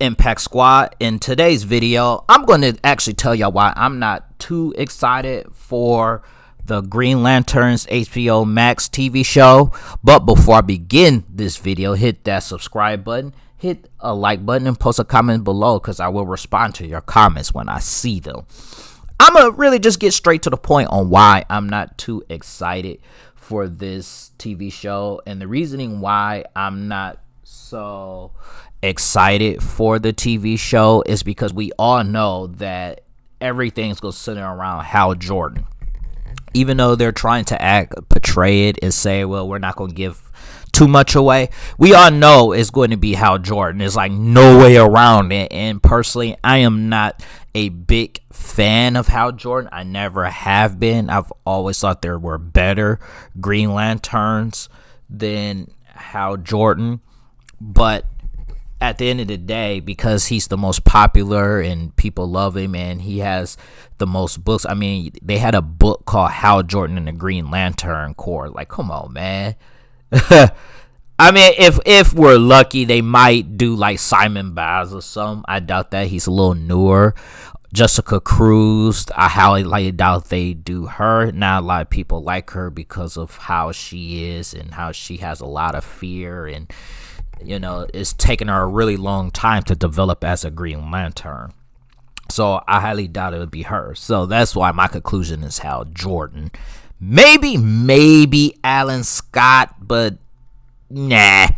Impact Squad? In today's video, I'm going to actually tell y'all why I'm not too excited for the Green Lantern's HBO Max TV show. But before I begin this video, hit that subscribe button, hit a like button, and post a comment below because I will respond to your comments when I see them. I'm going to really just get straight to the point on why I'm not too excited for this TV show. And the reasoning why I'm not so excited for the TV show is because we all know that everything's going to center around Hal Jordan. Even though they're trying to portray it and say, well, we're not going to give too much away, we all know it's going to be Hal Jordan. There's like no way around it. And personally, I am not a big fan of Hal Jordan. I never have been. I've always thought there were better Green Lanterns than Hal Jordan. But at the end of the day, because he's the most popular and people love him and he has the most books. I mean, they had a book called Hal Jordan and the Green Lantern Corps. Like, come on, man. I mean, if we're lucky, they might do like Simon Baz or something. I doubt that. He's a little newer. Jessica Cruz, I highly doubt they do her. Not a lot of people like her because of how she is and how she has a lot of fear, and you know, it's taken her a really long time to develop as a Green Lantern. So I highly doubt it would be her. So that's why my conclusion is Hal Jordan. Maybe Alan Scott, but nah.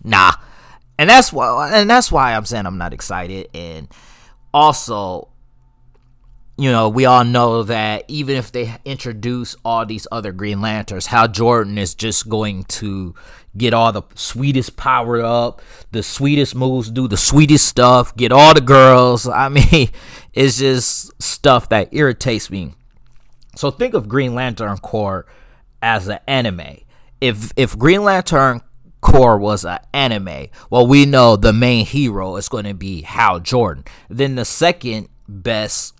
And that's why I'm saying I'm not excited. And also, you know, we all know that even if they introduce all these other Green Lanterns, Hal Jordan is just going to get all the sweetest power up, the sweetest moves, do the sweetest stuff, get all the girls. I mean, it's just stuff that irritates me. So think of Green Lantern Corps as an anime. If Green Lantern Corps was an anime, well, we know the main hero is going to be Hal Jordan. Then the second best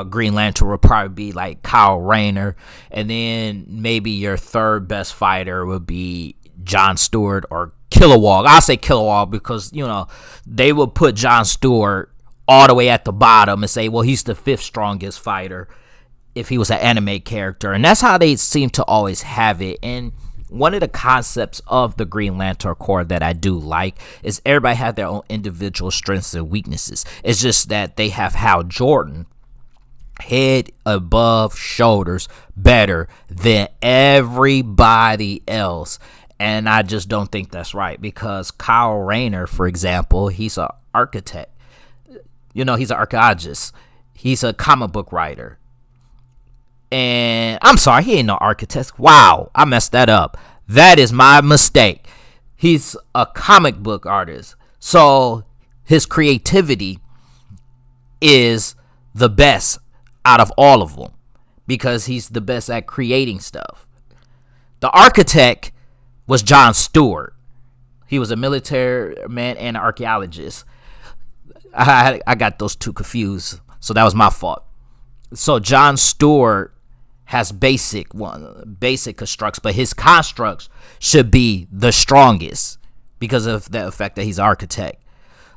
Green Lantern would probably be like Kyle Rayner, and then maybe your third best fighter would be John Stewart or Kilowog. I'll say Kilowog because, you know, they would put John Stewart all the way at the bottom and say, well, he's the fifth strongest fighter if he was an anime character. And that's how they seem to always have it. And one of the concepts of the Green Lantern Corps that I do like is everybody have their own individual strengths and weaknesses. It's just that they have Hal Jordan head above shoulders better than everybody else. And I just don't think that's right, because Kyle Rayner, for example, he's an architect. You know, he's an archaeologist. He's a comic book writer. And I'm sorry, he ain't no architect. Wow, I messed that up. That is my mistake. He's a comic book artist. So his creativity is the best out of all of them because he's the best at creating stuff. The architect was John Stewart. He was a military man and an archaeologist. I got those two confused, so that was my fault. So John Stewart has basic constructs, but his constructs should be the strongest because of the fact that he's an architect.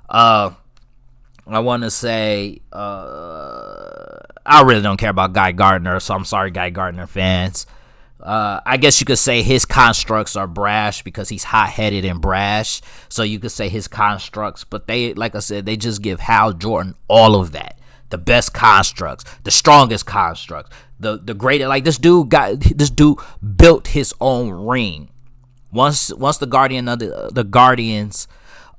I want to say I really don't care about Guy Gardner, so I'm sorry, Guy Gardner fans. I guess you could say his constructs are brash because he's hot-headed and brash. So you could say his constructs, but they, like I said, they just give Hal Jordan all of that. The best constructs, the strongest constructs, the greatest. Like this dude built his own ring. Once the Guardians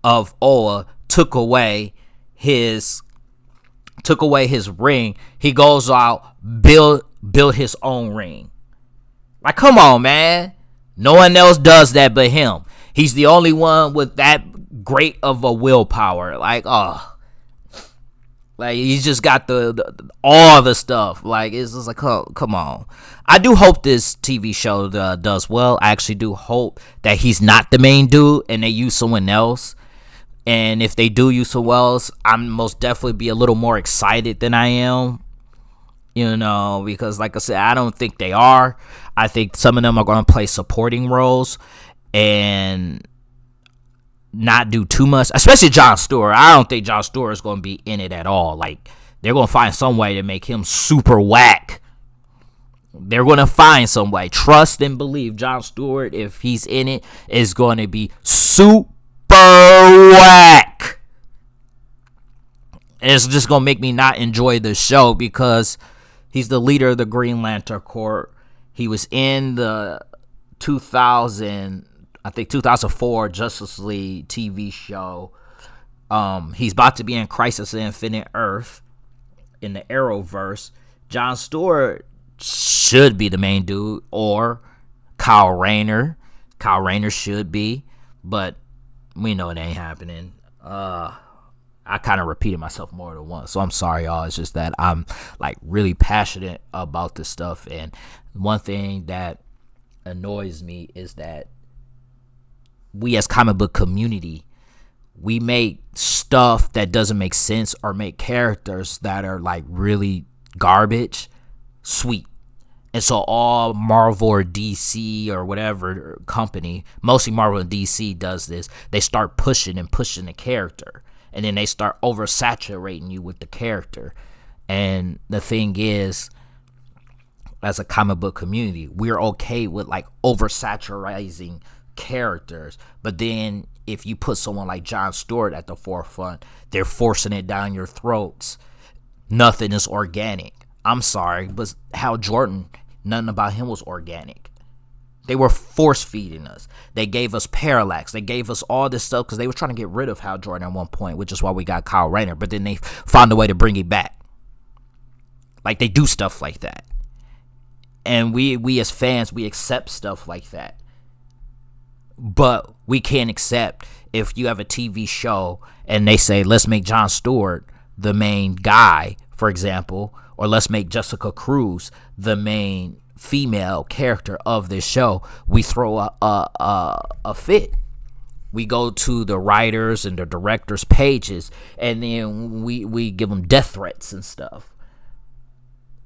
of Oa took away his ring, he goes out build his own ring. Like, come on, man. No one else does that but him. He's the only one with that great of a willpower. Like, like he's just got the all the stuff. Like, it's just like, oh, come on. I do hope this TV show does well. I actually do hope that he's not the main dude and they use someone else. And if they do use someone else, I'm most definitely be a little more excited than I am. You know, because like I said, I don't think they are. I think some of them are going to play supporting roles. And not do too much, especially Jon Stewart. I don't think Jon Stewart is going to be in it at all. Like, they're going to find some way to make him super whack. They're going to find some way. Trust and believe Jon Stewart, if he's in it, is going to be super whack. And it's just going to make me not enjoy the show because he's the leader of the Green Lantern Corps. He was in the 2004 Justice League TV show. He's about to be in Crisis on Infinite Earth in the Arrowverse. Jon Stewart should be the main dude, or Kyle Rayner. Kyle Rayner should be, but we know it ain't happening. I kind of repeated myself more than once, so I'm sorry, y'all. It's just that I'm like really passionate about this stuff, and one thing that annoys me is that we as comic book community, we make stuff that doesn't make sense or make characters that are like really garbage sweet. And so all Marvel or DC or whatever company, mostly Marvel and DC, does this. They start pushing the character, and then they start oversaturating you with the character. And the thing is, as a comic book community, we're okay with like oversaturating characters, but then if you put someone like Jon Stewart at the forefront, they're forcing it down your throats. Nothing is organic. I'm sorry, but Hal Jordan, nothing about him was organic. They were force feeding us. They gave us Parallax. They gave us all this stuff because they were trying to get rid of Hal Jordan at one point, which is why we got Kyle Rayner, but then they found a way to bring it back. Like, they do stuff like that. And we as fans, we accept stuff like that. But we can't accept if you have a TV show and they say, let's make Jon Stewart the main guy, for example, or let's make Jessica Cruz the main female character of this show. We throw a fit. We go to the writers and the directors' pages, and then we give them death threats and stuff.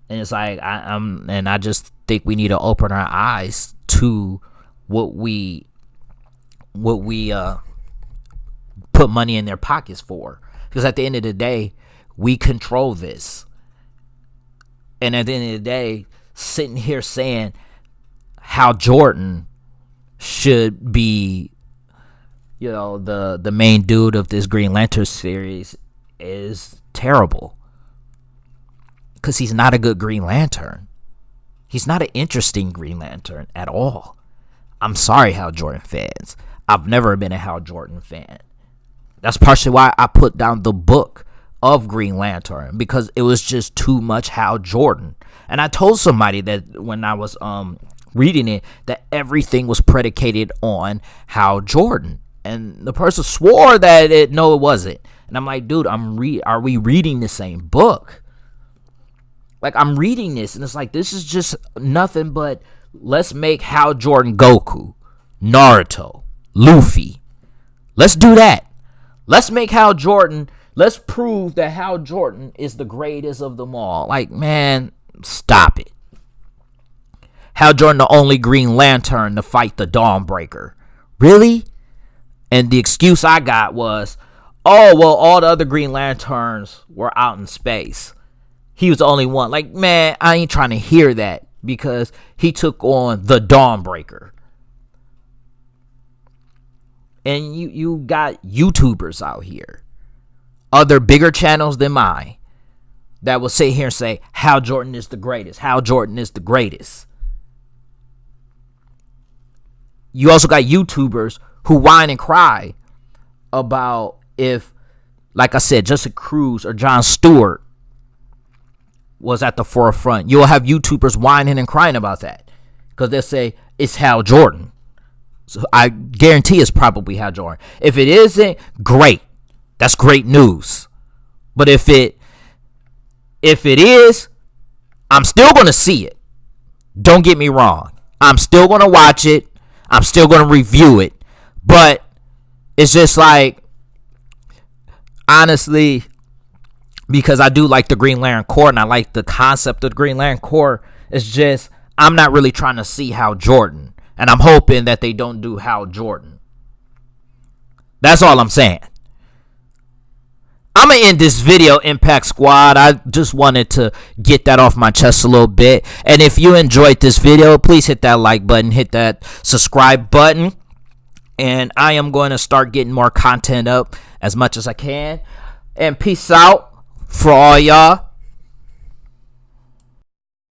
And it's like, I just think we need to open our eyes to what we put money in their pockets for. Because at the end of the day, we control this. And at the end of the day, sitting here saying Hal Jordan should be, the main dude of this Green Lantern series is terrible. Because he's not a good Green Lantern. He's not an interesting Green Lantern at all. I'm sorry, Hal Jordan fans. I've never been a Hal Jordan fan. That's partially why I put down the book of Green Lantern, because it was just too much Hal Jordan. And I told somebody that when I was reading it, that everything was predicated on Hal Jordan. And the person swore that it wasn't. And I'm like, dude, are we reading the same book? Like, I'm reading this, and it's like, this is just nothing but let's make Hal Jordan Goku, Naruto, Luffy. Let's do that. Let's make Hal Jordan. Let's prove that Hal Jordan is the greatest of them all. Like, man, stop it. Hal Jordan, the only Green Lantern to fight the Dawnbreaker. Really? And the excuse I got was, oh, well, all the other Green Lanterns were out in space. He was the only one. Like, man, I ain't trying to hear that, because he took on the Dawnbreaker. And you got YouTubers out here, other bigger channels than mine, that will sit here and say, Hal Jordan is the greatest. Hal Jordan is the greatest. You also got YouTubers who whine and cry about if, like I said, Jessica Cruz or Jon Stewart was at the forefront. You'll have YouTubers whining and crying about that, because they'll say it's Hal Jordan. So I guarantee it's probably Hal Jordan. If it isn't, great. That's great news. But if it is, I'm still going to see it. Don't get me wrong. I'm still going to watch it. I'm still going to review it. But it's just like, honestly, because I do like the Green Lantern Corps and I like the concept of the Green Lantern Corps, it's just, I'm not really trying to see Hal Jordan. And I'm hoping that they don't do Hal Jordan. That's all I'm saying. I'm going to end this video, Impact Squad. I just wanted to get that off my chest a little bit. And if you enjoyed this video, please hit that like button, hit that subscribe button. And I am going to start getting more content up as much as I can. And peace out for all y'all.